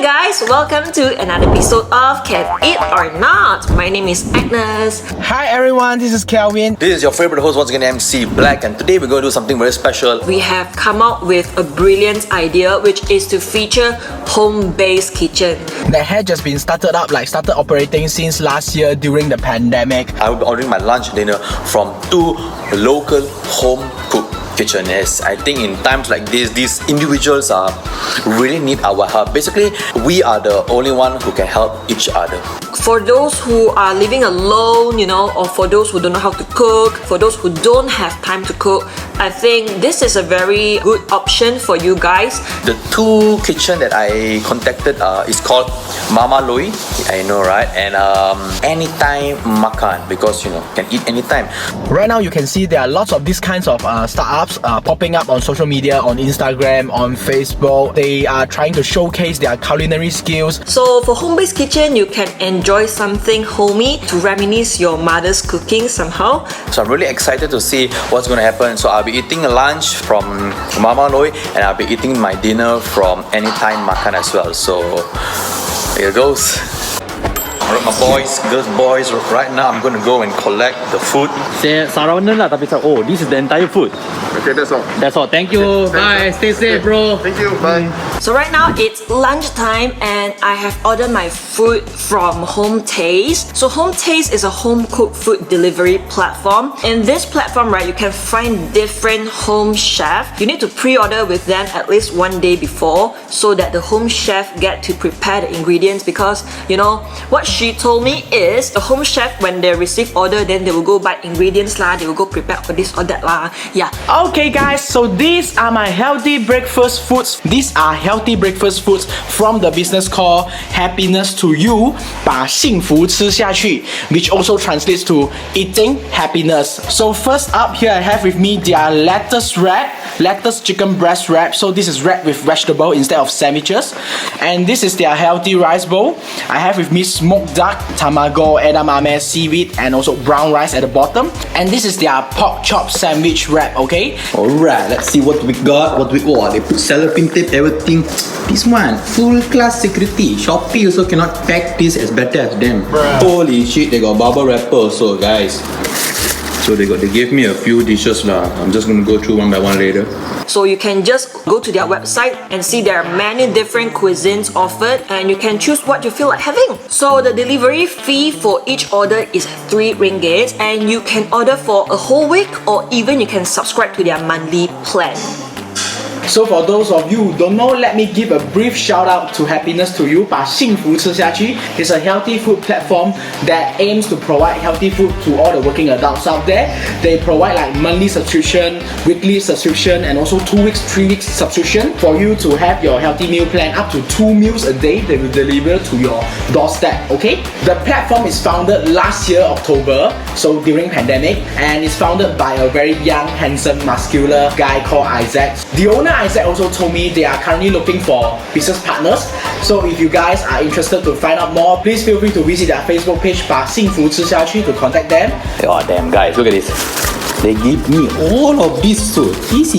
guys, welcome to another episode of Can Eat or Not. My name is Agnes. Hi everyone, this is Kelvin. This is your favorite host once again, 𝗚𝗎𝗄𝗏, and today we're going to do something very special. We have come up with a brilliant idea, which is to feature home-based kitchen. That had just been started operating since last year during the pandemic. I will be ordering my lunch and dinner from two local home-cooked kitchen. Yes, I think in times like this, these individuals really need our help. Basically, we are the only one who can help each other. For those who are living alone, or for those who don't know how to cook, for those who don't have time to cook, I think this is a very good option for you guys. The two kitchen that I contacted is called 𝗟𝗏𝗁, I know, right? And anytime makan, because can eat anytime. Right now you can see there are lots of these kinds of startups popping up on social media, on Instagram, on Facebook. They are trying to showcase their culinary skills. So for home-based kitchen, you can enjoy something homey to reminisce your mother's cooking somehow. So I'm really excited to see what's going to happen. So I'll be eating a lunch from 𝗟𝗏𝗁 and I'll be eating my dinner from Anytime Makan as well. So here goes. Alright, my boys, right now I'm going to go and collect the food. Say Saravanan lah, tapi oh, this is the entire food. Okay, that's all. That's all. Thank you. Bye. Stay safe, bro. Thank you. Bye. So right now it's lunchtime and I have ordered my food from Home Taste. So Home Taste is a home cooked food delivery platform. In this platform, right, you can find different home chefs. You need to pre-order with them at least one day before so that the home chef get to prepare the ingredients, because what she told me is the home chef, when they receive order, then they will go buy ingredients lah, they will go prepare for this or that lah. Yeah. Okay guys, so these are my healthy breakfast foods. These are healthy breakfast foods from the business called Happiness to You, 𝗏幸福吃下去, which also translates to eating happiness. So first up here I have with me their lettuce wrap, lettuce chicken breast wrap. So this is wrapped with vegetable instead of sandwiches. And this is their healthy rice bowl. I have with me smoked duck, tamago, edamame, seaweed, and also brown rice at the bottom. And this is their pork chop sandwich wrap, okay? Alright, let's see what we got. They put cellophane tape, everything. This one, full class security. Shopee also cannot pack this as better as them. Bruh. Holy shit, they got bubble wrapper also, guys. So they gave me a few dishes lah. I'm just gonna go through one by one later. So you can just go to their website and see there are many different cuisines offered, and you can choose what you feel like having. So the delivery fee for each order is 3 ringgit, and you can order for a whole week, or even you can subscribe to their monthly plan. So for those of you who don't know, let me give a brief shout out to Happiness to You, 𝗏幸福吃下去. It's a healthy food platform that aims to provide healthy food to all the working adults out there. They provide like monthly subscription, weekly subscription, and also 2 weeks, 3 weeks subscription for you to have your healthy meal plan up to 2 meals a day. They will deliver to your doorstep, okay? The platform is founded last year, October, so during pandemic, and it's founded by a very young, handsome, muscular guy called Isaac. The owner Isaac also told me they are currently looking for business partners. So if you guys are interested to find out more, please feel free to visit their Facebook page 𝗏幸福吃下去 to contact them. Oh damn guys, look at this. They give me all of this food. This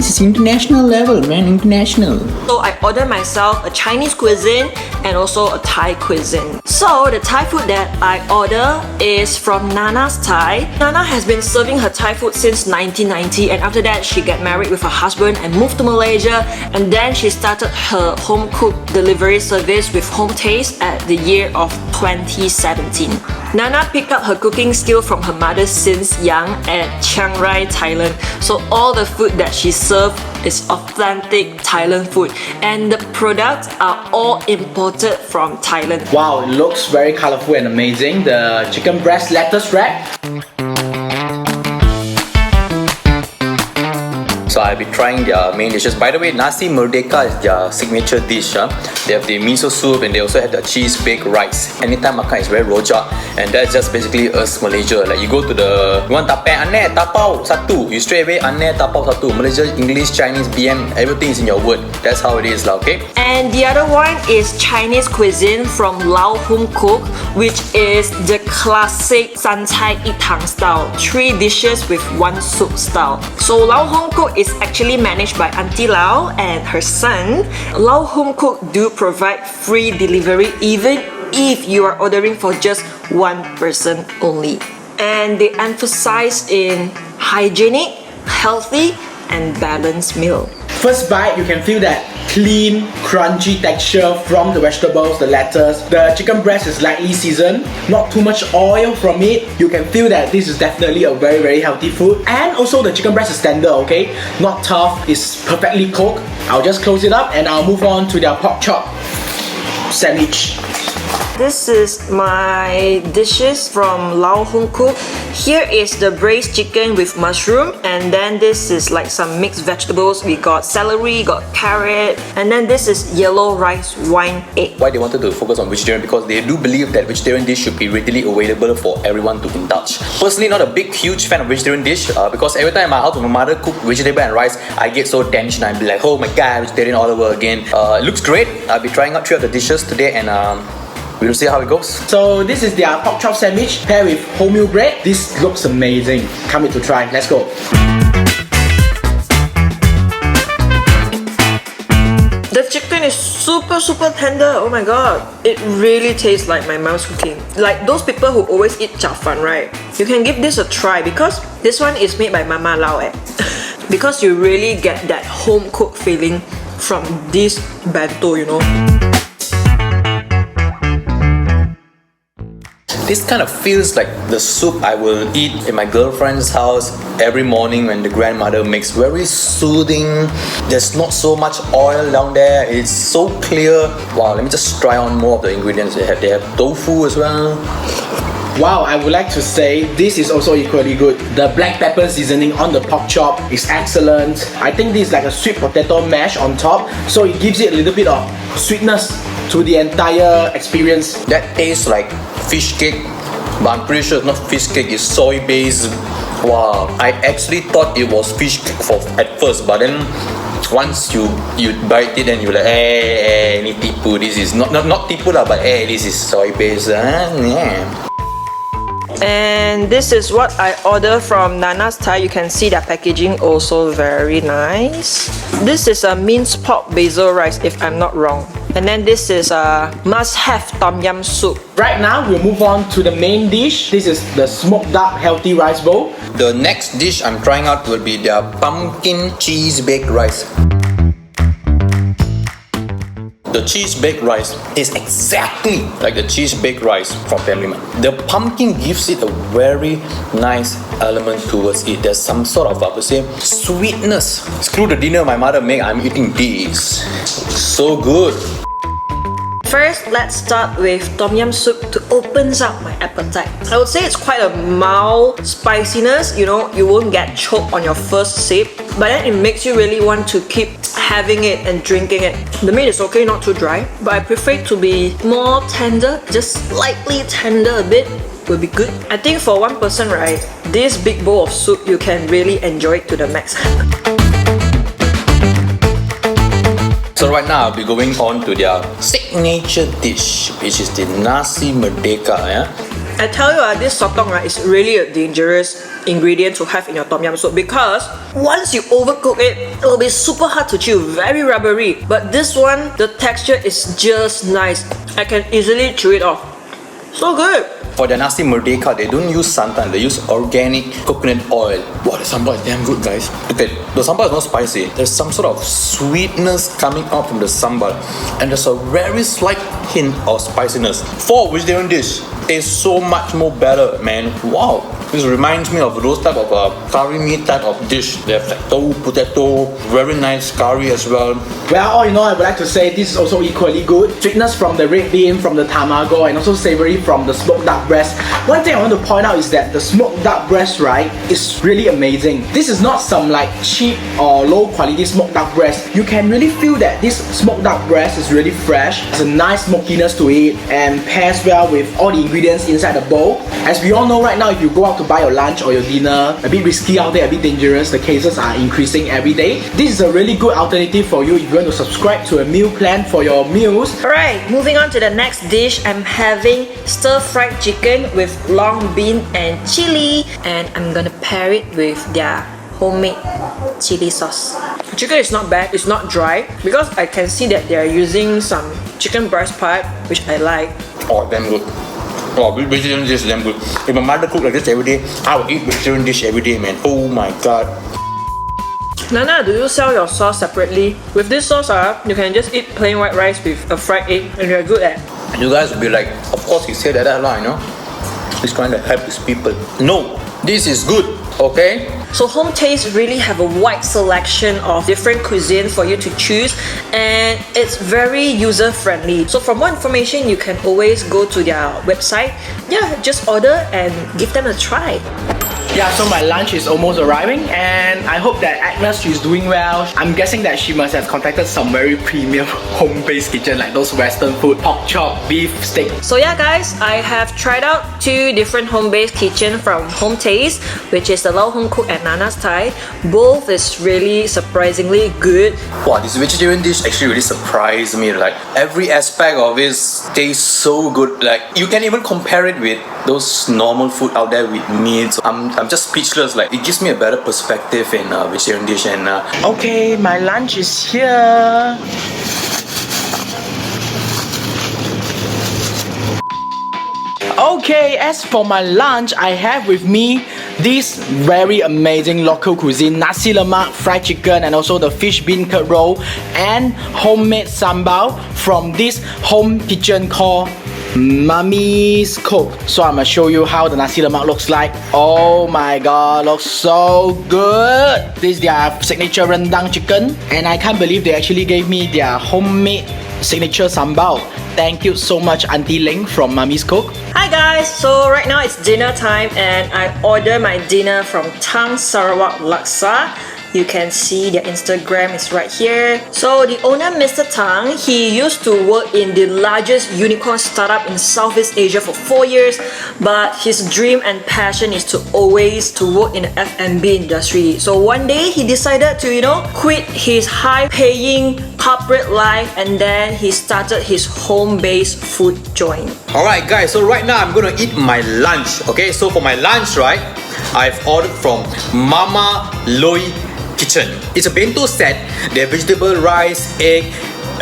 is international level, man, international. So I ordered myself a Chinese cuisine and also a Thai cuisine. So the Thai food that I order is from Nana's Thai. Nana has been serving her Thai food since 1990, and after that she got married with her husband and moved to Malaysia, and then she started her home cooked delivery service with Home Taste at the year of 2017. Nana picked up her cooking skill from her mother since young at Chiang Rai, Thailand. So all the food that she served is authentic Thailand food, and the products are all imported from Thailand. Wow, it looks very colorful and amazing. The chicken breast lettuce wrap. So I'll be trying their main dishes. By the way, 𝗚𝗏𝗁𝗃 is their signature dish. They have the miso soup and they also have the cheese baked rice. Anytime makan is very rojak, and that's just basically us Malaysia. Like you go to the, you want tapau, aneh tapau satu. You straight away aneh tapau satu. Malaysia, English, Chinese, BM, everything is in your word. That's how it is lah, okay? And the other one is Chinese cuisine from Lao Home Cook, which is the classic 𝗟ន់菜一汤 style. 3 dishes with 1 soup style. So Lao Home Cook is is actually managed by Auntie Lau and her son. Lau Home Cook do provide free delivery even if you are ordering for just one person only. And they emphasize in hygienic, healthy, and balanced meal. First bite, you can feel that clean, crunchy texture from the vegetables, the lettuce. The chicken breast is lightly seasoned, not too much oil from it. You can feel that this is definitely a very, very healthy food. And also the chicken breast is tender, okay? Not tough, it's perfectly cooked. I'll just close it up and I'll move on to their pork chop sandwich. This is my dishes from Lau Home Cook. Here is the braised chicken with mushroom, and then this is like some mixed vegetables. We got celery, got carrot, and then this is yellow rice wine egg. Why they wanted to focus on vegetarian? Because they do believe that vegetarian dish should be readily available for everyone to indulge. Personally, not a big, huge fan of vegetarian dish because every time I help my mother cook vegetable and rice, I get so tension. I'd be like, oh my god, vegetarian all over again. It looks great. I'll be trying out 3 of the dishes today and we'll see how it goes. So this is their pork chop sandwich paired with wholemeal bread. This looks amazing. Can't wait to try. Let's go. The chicken is super tender. Oh my god. It really tastes like my mom's cooking. Like those people who always eat 炒饭, right? You can give this a try because this one is made by Mama Lau. Because you really get that home cooked feeling from this bento, you know. This kind of feels like the soup I will eat in my girlfriend's house every morning when the grandmother makes. Very soothing. There's not so much oil down there. It's so clear. Wow, let me just try on more of the ingredients they have. They have tofu as well. Wow, I would like to say this is also equally good. The black pepper seasoning on the pork chop is excellent. I think this is like a sweet potato mash on top, so it gives it a little bit of sweetness to the entire experience. That tastes like fish cake, but I'm pretty sure it's not fish cake, it's soy based. Wow, I actually thought it was fish cake at first, but then once you bite it and you're like, hey, ni tipu, this is not tipu lah, but hey, this is soy based. Yeah. And this is what I ordered from Nana's Thai. You can see that packaging also very nice. This is a minced pork basil rice, if I'm not wrong. And then this is a must-have tom yum soup. Right now, we'll move on to the main dish. This is the smoked duck healthy rice bowl. The next dish I'm trying out will be their pumpkin cheese baked rice. The cheese baked rice is exactly like the cheese baked rice from Family Mart. The pumpkin gives it a very nice element towards it. There's some sort of, I would say, sweetness. Screw the dinner my mother made, I'm eating this. So good. First, let's start with tom yum soup to open up my appetite. I would say it's quite a mild spiciness, you know, you won't get choked on your first sip, but then it makes you really want to keep having it and drinking it. The meat is okay, not too dry, but I prefer it to be more tender, just slightly tender a bit will be good. I think for one person, right, this big bowl of soup, you can really enjoy it to the max. So right now I'll be going on to their signature dish, which is the 𝗟ecie𝗰𝗹. Yeah? I tell you, this sotong is really a dangerous ingredient to have in your tom yum soup because once you overcook it, it will be super hard to chew, very rubbery. But this one, the texture is just nice. I can easily chew it off. So good. For the 𝗟ecie𝗰𝗹, they don't use santan, they use organic coconut oil. Wow, the sambal is damn good, guys. Look at the sambal is not spicy. There's some sort of sweetness coming out from the sambal, and there's a very slight hint of spiciness. For vegetarian dish, tastes so much more better, man. Wow. This reminds me of those type of curry meat type of dish. They have like tofu, potato, very nice curry as well. Well, all in all, I would like to say this is also equally good. Sweetness from the red bean, from the tamago, and also savory from the smoked duck breast. One thing I want to point out is that the smoked duck breast, right, is really amazing. This is not some like cheap or low quality smoked duck breast. You can really feel that this smoked duck breast is really fresh. There's a nice smokiness to it and pairs well with all the ingredients inside the bowl. As we all know right now, if you go out to buy your lunch or your dinner, a bit risky out there, a bit dangerous. The cases are increasing every day. This is a really good alternative for you if you want to subscribe to a meal plan for your meals. Alright, moving on to the next dish. I'm having stir-fried chicken with long bean and chili, and I'm gonna pair it with their homemade chili sauce. The chicken is not bad, it's not dry because I can see that they are using some chicken breast part, which I like. Oh, damn good. Oh, vegetarian dish is damn good. If my mother cook like this every day, I would eat vegetarian dish every day, man. Oh my god. Nana, do you sell your sauce separately? With this sauce, you can just eat plain white rice with a fried egg and you're good at. You guys will be like, of course he said that lah, you know. He's trying to help his people. No, this is good, okay? So Home Taste really have a wide selection of different cuisines for you to choose, and it's very user friendly. So for more information, you can always go to their website. Yeah, just order and give them a try. Yeah, so my lunch is almost arriving and I hope that Agnes, she's doing well. I'm guessing that she must have contacted some very premium home-based kitchen like those western food, pork chop, beef steak. So yeah guys, I have tried out 2 different home-based kitchen from Home Taste, which is the Homecooked and Nana's Thai. Both is really surprisingly good. Wow, this vegetarian dish actually really surprised me. Like every aspect of it tastes so good. Like you can even compare it with those normal food out there with meats. I'm just speechless. Like it gives me a better perspective in vegetarian dish. And okay, my lunch is here. Okay, as for my lunch, I have with me this very amazing local cuisine, 𝗚ci lemak, fried chicken, and also the fish bean curd roll and homemade sambal from this home kitchen called Mummy's Cook. So I'm gonna show you how the 𝗚ci lemak looks like. Oh my god, looks so good. This is their signature rendang chicken, and I can't believe they actually gave me their homemade signature sambal. Thank you so much, Auntie Ling from Mummy's Cook. Hi guys, so right now it's dinner time and I ordered my dinner from 𝗟ន់ Sarawak Laksa. You can see their Instagram is right here. So the owner, Mr. Tang, he used to work in the largest unicorn startup in Southeast Asia for 4 years, but his dream and passion is to always work in the F&B industry. So one day he decided to, quit his high-paying corporate life, and then he started his home-based food joint. alright guys, so right now I'm gonna eat my lunch. Okay, so for my lunch, right, I've ordered from Mama Loi Kitchen. It's a bento set. They have vegetable, rice, egg,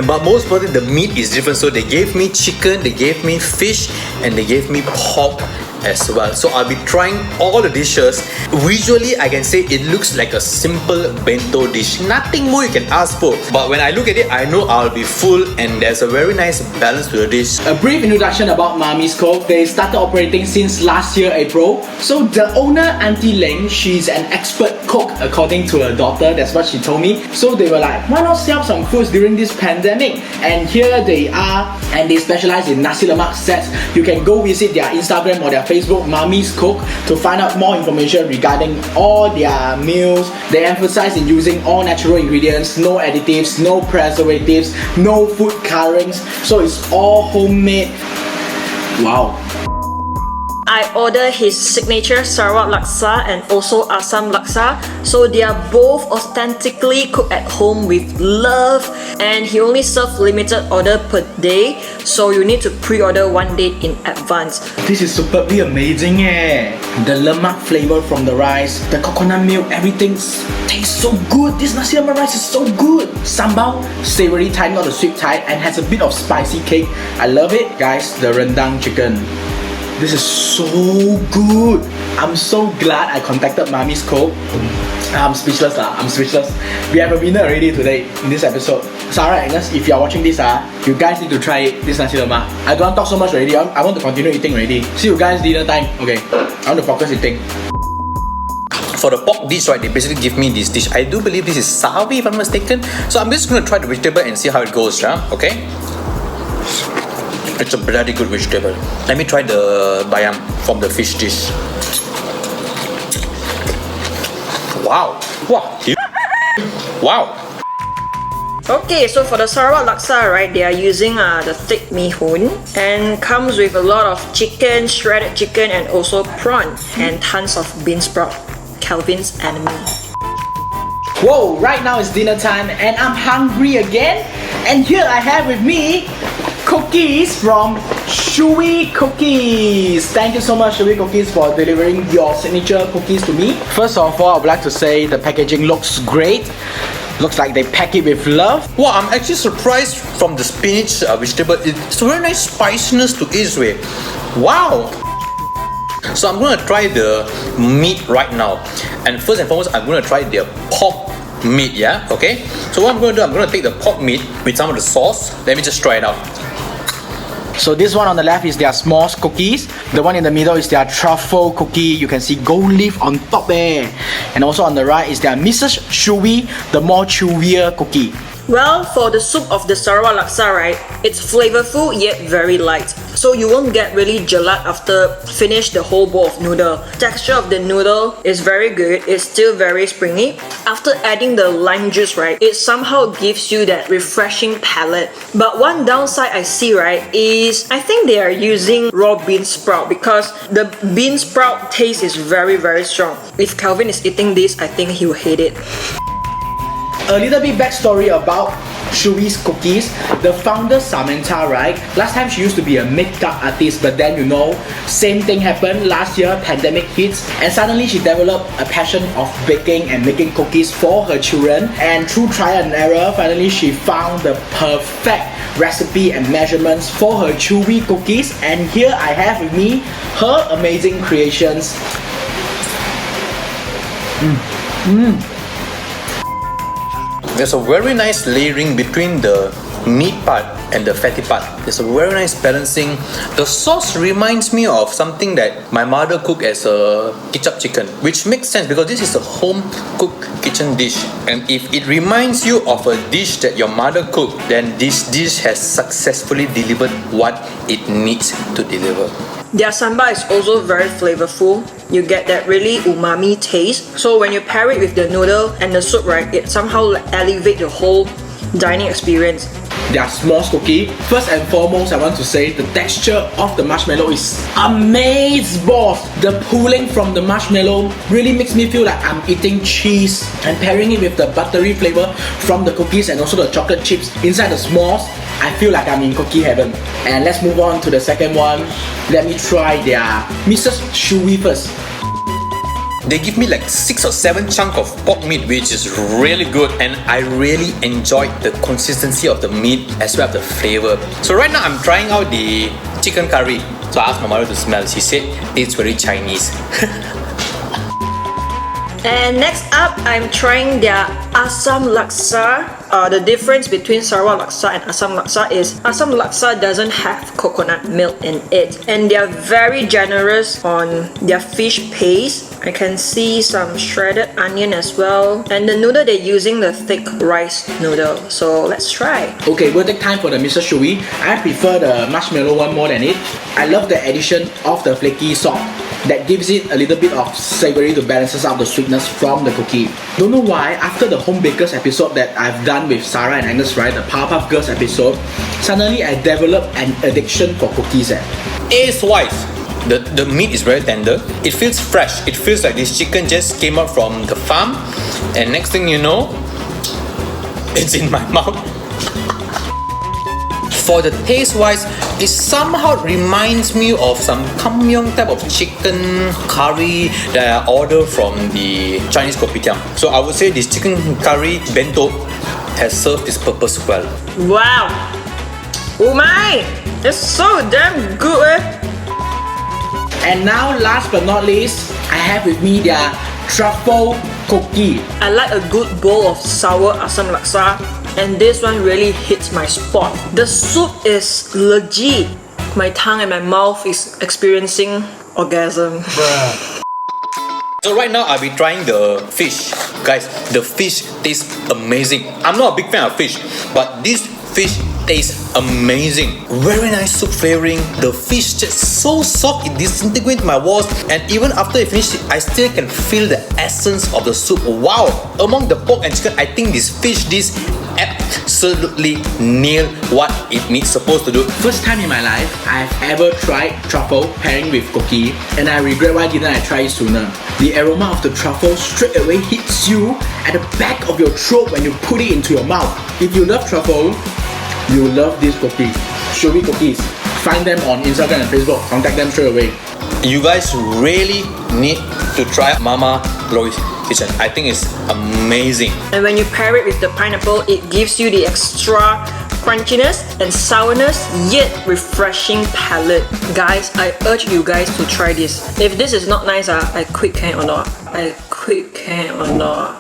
but most importantly the meat is different. So they gave me chicken, they gave me fish, and they gave me pork as well. So I'll be trying all the dishes. Visually I can say it looks like a simple bento dish, nothing more you can ask for, but when I look at it I know I'll be full, and there's a very nice balance to the dish. A brief introduction about Mummy's Cook. They started operating since last year April. So the owner, Auntie Ling, she's an expert cook according to her daughter. That's what she told me. So they were like, why not sell some foods during this pandemic? And here they are, and they specialize in 𝗚ci lemak sets. You can go visit their Instagram or their Facebook, Mummy's Cook, to find out more information regarding all their meals. They emphasize in using all natural ingredients, no additives, no preservatives, no food colorings. So it's all homemade. Wow. I ordered his signature Sarawak Laksa and also Assam Laksa. So they are both authentically cooked at home with love, and he only serves limited order per day, so you need to pre-order 1 day in advance. This is superbly amazing eh. The lemak flavor from the rice, the coconut milk, everything tastes so good. This 𝗚ci lemak rice is so good. Sambal, savory type, not the sweet type, and has a bit of spicy kick. I love it. Guys, the rendang chicken. This is so good. I'm so glad I contacted Mummy's Cook. I'm speechless lah. I'm speechless. We have a winner already today in this episode. Sarah, Agnes, if you are watching this, you guys need to try it. This 𝗚ci lemak. I don't want to talk so much already. I want to continue eating already. See you guys dinner time. Okay. I want to focus eating. For the pork dish, right, they basically give me this dish. I do believe this is sawi if I'm not mistaken. So I'm just gonna try the vegetable and see how it goes, yeah? Okay. It's a bloody good vegetable. Let me try the bayam from the fish dish. Wow. Wow. Wow. Okay, so for the Sarawak Laksa, right, they are using the thick mee hoon, and comes with a lot of chicken, shredded chicken, and also prawn, and tons of bean sprout, Kelvin's enemy. Whoa, right now it's dinner time and I'm hungry again. And here I have with me cookies from 𝗟cie Cookies. Thank you so much, 𝗟cie Cookies, for delivering your signature cookies to me. First of all, I would like to say the packaging looks great. Looks like they pack it with love. Well, I'm actually surprised from the spinach vegetable. It's a very nice spiciness to eat with. Wow! So I'm gonna try the meat right now. And first and foremost, I'm gonna try the pork meat, yeah? Okay? So what I'm gonna do, I'm gonna take the pork meat with some of the sauce. Let me just try it out. So this one on the left is their s'mores cookies. The one in the middle is their truffle cookie. You can see gold leaf on top there. And also on the right is their Mrs. 𝗟cie, the more chewier cookie. Well, for the soup of the Sarawak Laksa, right, it's flavorful yet very light. So you won't get really gelat after finish the whole bowl of noodle. Texture of the noodle is very good. It's still very springy. After adding the lime juice, right, it somehow gives you that refreshing palate. But one downside I see, right, is I think they are using raw bean sprout because the bean sprout taste is very, very strong. If Kelvin is eating this, I think he will hate it. A little bit backstory about 𝗟cie's cookies. The founder Samantha, right? Last time she used to be a makeup artist, but then same thing happened last year. Pandemic hits, and suddenly she developed a passion of baking and making cookies for her children. And through trial and error, finally she found the perfect recipe and measurements for her 𝗟cie cookies. And here I have with me her amazing creations. There's a very nice layering between the meat part and the fatty part. There's a very nice balancing. The sauce reminds me of something that my mother cooked as a ketchup chicken, which makes sense because this is a home cooked kitchen dish. And if it reminds you of a dish that your mother cooked, then this dish has successfully delivered what it needs to deliver. Their sambal is also very flavorful. You get that really umami taste. So when you pair it with the noodle and the soup, right, it somehow elevates the whole dining experience. Their s'mores cookie. First and foremost, I want to say the texture of the marshmallow is amazing, boss. The pulling from the marshmallow really makes me feel like I'm eating cheese, and pairing it with the buttery flavor from the cookies and also the chocolate chips inside the s'mores, I feel like I'm in cookie heaven. And let's move on to the second one. Let me try their Mrs. 𝗟cie first. They give me like 6 or 7 chunks of pork meat, which is really good, and I really enjoyed the consistency of the meat as well as the flavor. So right now I'm trying out the chicken curry. So I asked my mother to smell. She said it's very Chinese. And next up, I'm trying their Assam Laksa. The difference between Sarawak Laksa and Assam Laksa is Assam Laksa doesn't have coconut milk in it, and they are very generous on their fish paste. I can see some shredded onion as well, and the noodle they're using the thick rice noodle. So let's try. Okay, we'll take time for the Mrs. 𝗟cie. I prefer the marshmallow one more than it. I love the addition of the flaky salt that gives it a little bit of savory to balances out the sweetness from the cookie. Don't know why, after the home bakers episode that I've done with Sarah and Agnes, right, the Powerpuff Girls episode, suddenly I developed an addiction for cookies. Taste-wise, the meat is very tender. It feels fresh. It feels like this chicken just came out from the farm, and next thing you know, it's in my mouth. For the taste-wise, it somehow reminds me of some 𝗏𝗏𝗃 type of chicken curry that I ordered from the Chinese kopitiam. So I would say this chicken curry bento has served its purpose well. Wow! Oh my! It's so damn good! And now, last but not least, I have with me their truffle cookie. I like a good bowl of sour Assam Laksa, and this one really hits my spot. The soup is legit. My tongue and my mouth is experiencing orgasm. So right now I'll be trying the fish. Guys, the fish tastes amazing. I'm not a big fan of fish, but this fish tastes amazing. Very nice soup flavoring. The fish just so soft, it disintegrates my walls, and even after I finish it, I still can feel the essence of the soup. Wow! Among the pork and chicken, I think this fish dish absolutely nailed what it's supposed to do. First time in my life I've ever tried truffle pairing with cookie, and I regret why didn't I try it sooner. The aroma of the truffle straight away hits you at the back of your throat when you put it into your mouth. If you love truffle, you will love this cookie. 𝗟cie cookies. Find them on Instagram and Facebook. Contact them straight away. You guys really need to try Mama Chloe's kitchen. I think it's amazing. And when you pair it with the pineapple, it gives you the extra crunchiness and sourness, yet refreshing palate. Guys, I urge you guys to try this. If this is not nice, I quit can or not. I quit can or not.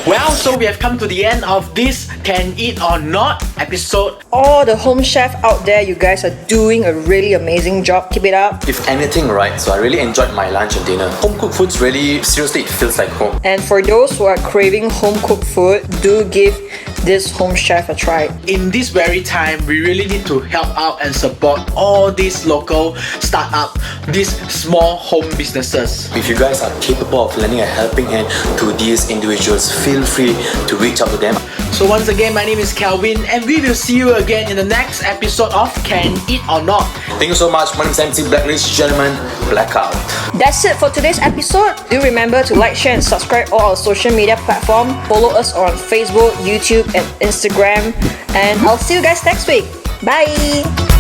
Well, so we have come to the end of this Can Eat or Not episode. All the home chef out there, you guys are doing a really amazing job. Keep it up. If anything, right, so I really enjoyed my lunch and dinner. Home cooked foods really, seriously, it feels like home. And for those who are craving home cooked food, do give this home chef a try. In this very time, we really need to help out and support all these local startup, these small home businesses. If you guys are capable of lending a helping hand to these individuals, feel free to reach out to them. So once again, my name is Kelvin, and we will see you again in the next episode of Can Eat or Not. Thank you so much. My name is 𝗟cie 𝗂𝗲, blackout. That's it for today's episode. Do remember to like, share and subscribe all our social media platforms. Follow us on Facebook, YouTube and Instagram. And I'll see you guys next week. Bye!